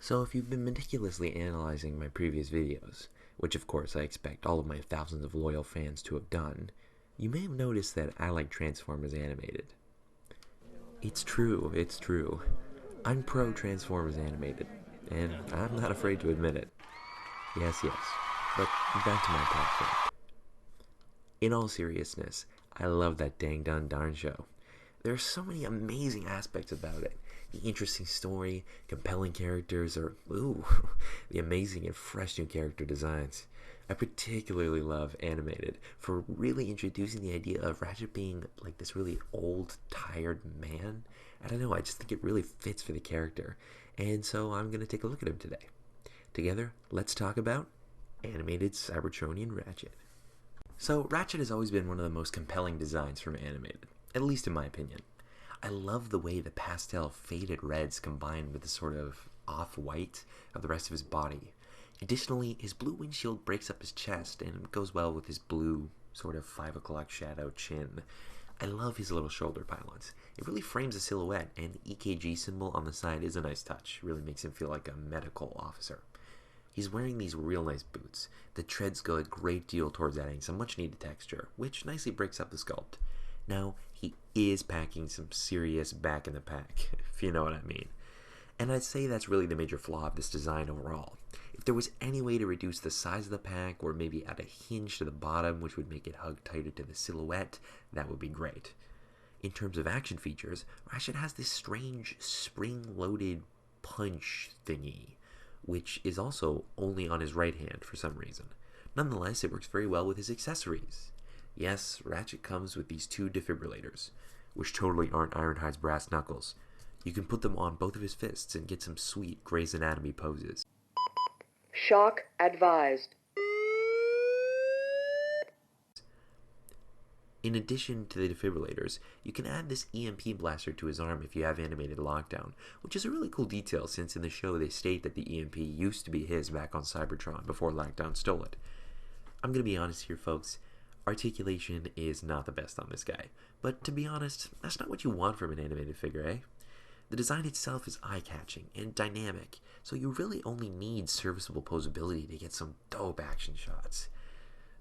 So if you've been meticulously analyzing my previous videos, which of course I expect all of my thousands of loyal fans to have done, you may have noticed that I like Transformers animated. It's true, it's true. I'm pro Transformers animated, and I'm not afraid to admit it. Yes, yes. But back to my platform. In all seriousness, I love that dang darn show. There are so many amazing aspects about it. The interesting story, compelling characters, or, ooh, the amazing and fresh new character designs. I particularly love Animated for really introducing the idea of Ratchet being like this really old, tired man. I don't know, I just think it really fits for the character. And so I'm going to take a look at him today. Together, let's talk about Animated Cybertronian Ratchet. So, Ratchet has always been one of the most compelling designs from Animated, at least in my opinion. I love the way the pastel faded reds combine with the sort of off-white of the rest of his body. Additionally, his blue windshield breaks up his chest and goes well with his blue, sort of 5 o'clock shadow chin. I love his little shoulder pylons. It really frames the silhouette, and the EKG symbol on the side is a nice touch. It really makes him feel like a medical officer. He's wearing these real nice boots. The treads go a great deal towards adding some much needed texture, which nicely breaks up the sculpt. Now, he is packing some serious back in the pack, if you know what I mean. And I'd say that's really the major flaw of this design overall. If there was any way to reduce the size of the pack, or maybe add a hinge to the bottom, which would make it hug tighter to the silhouette, that would be great. In terms of action features, Ratchet has this strange spring-loaded punch thingy, which is also only on his right hand for some reason. Nonetheless, it works very well with his accessories. Yes, Ratchet comes with these two defibrillators, which totally aren't Ironhide's brass knuckles. You can put them on both of his fists and get some sweet Grey's Anatomy poses. Shock advised. In addition to the defibrillators, you can add this EMP blaster to his arm if you have animated lockdown, which is a really cool detail since in the show they state that the EMP used to be his back on Cybertron before Lockdown stole it. I'm gonna be honest here, folks. Articulation is not the best on this guy, but to be honest, that's not what you want from an animated figure, eh? The design itself is eye-catching and dynamic, so you really only need serviceable posability to get some dope action shots.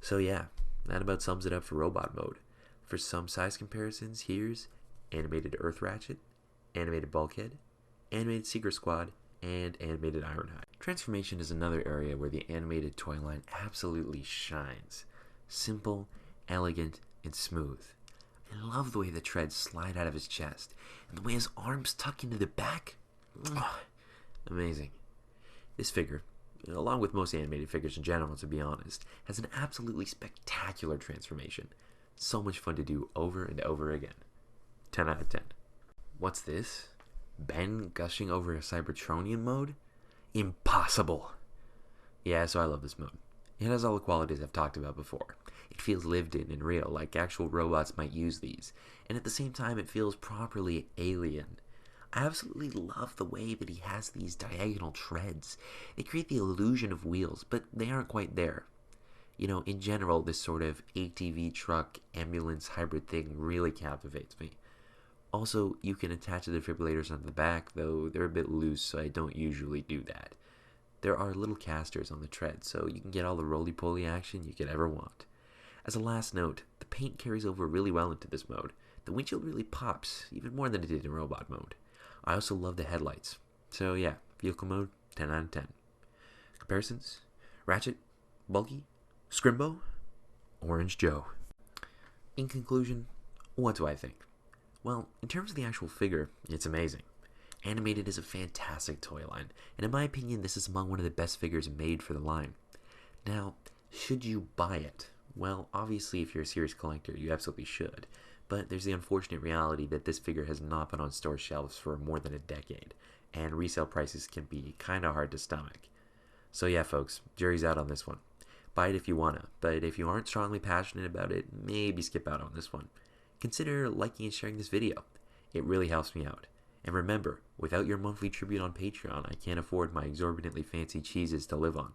So yeah, that about sums it up for robot mode. For some size comparisons, here's Animated Earth Ratchet, Animated Bulkhead, Animated Secret Squad, and Animated Ironhide. Transformation is another area where the animated toy line absolutely shines. Simple, elegant, and smooth. I love the way the treads slide out of his chest, and the way his arms tuck into the back. Amazing. This figure, along with most animated figures in general to be honest, has an absolutely spectacular transformation. So much fun to do over and over again. 10 out of 10. What's this? Ben gushing over a Cybertronian mode? Impossible! Yeah, so I love this mode. It has all the qualities I've talked about before. It feels lived in and real, like actual robots might use these, and at the same time it feels properly alien. I absolutely love the way that he has these diagonal treads. They create the illusion of wheels, but they aren't quite there. You know, in general, this sort of ATV truck ambulance hybrid thing really captivates me. Also, you can attach the defibrillators onto the back, though they're a bit loose, so I don't usually do that. There are little casters on the tread, so you can get all the roly-poly action you could ever want. As a last note, the paint carries over really well into this mode. The windshield really pops, even more than it did in robot mode. I also love the headlights. So yeah, vehicle mode, 10 out of 10. Comparisons? Ratchet, Bulky, Scrimbo, Orange Joe. In conclusion, what do I think? Well, in terms of the actual figure, it's amazing. Animated is a fantastic toy line, and in my opinion, this is among one of the best figures made for the line. Now, should you buy it? Well, obviously, if you're a serious collector, you absolutely should. But there's the unfortunate reality that this figure has not been on store shelves for more than a decade, and resale prices can be kinda hard to stomach. So yeah, folks, jury's out on this one. Buy it if you wanna, but if you aren't strongly passionate about it, maybe skip out on this one. Consider liking and sharing this video. It really helps me out. And remember, without your monthly tribute on Patreon, I can't afford my exorbitantly fancy cheeses to live on.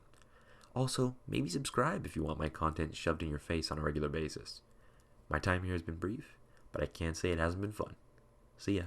Also, maybe subscribe if you want my content shoved in your face on a regular basis. My time here has been brief, but I can't say it hasn't been fun. See ya.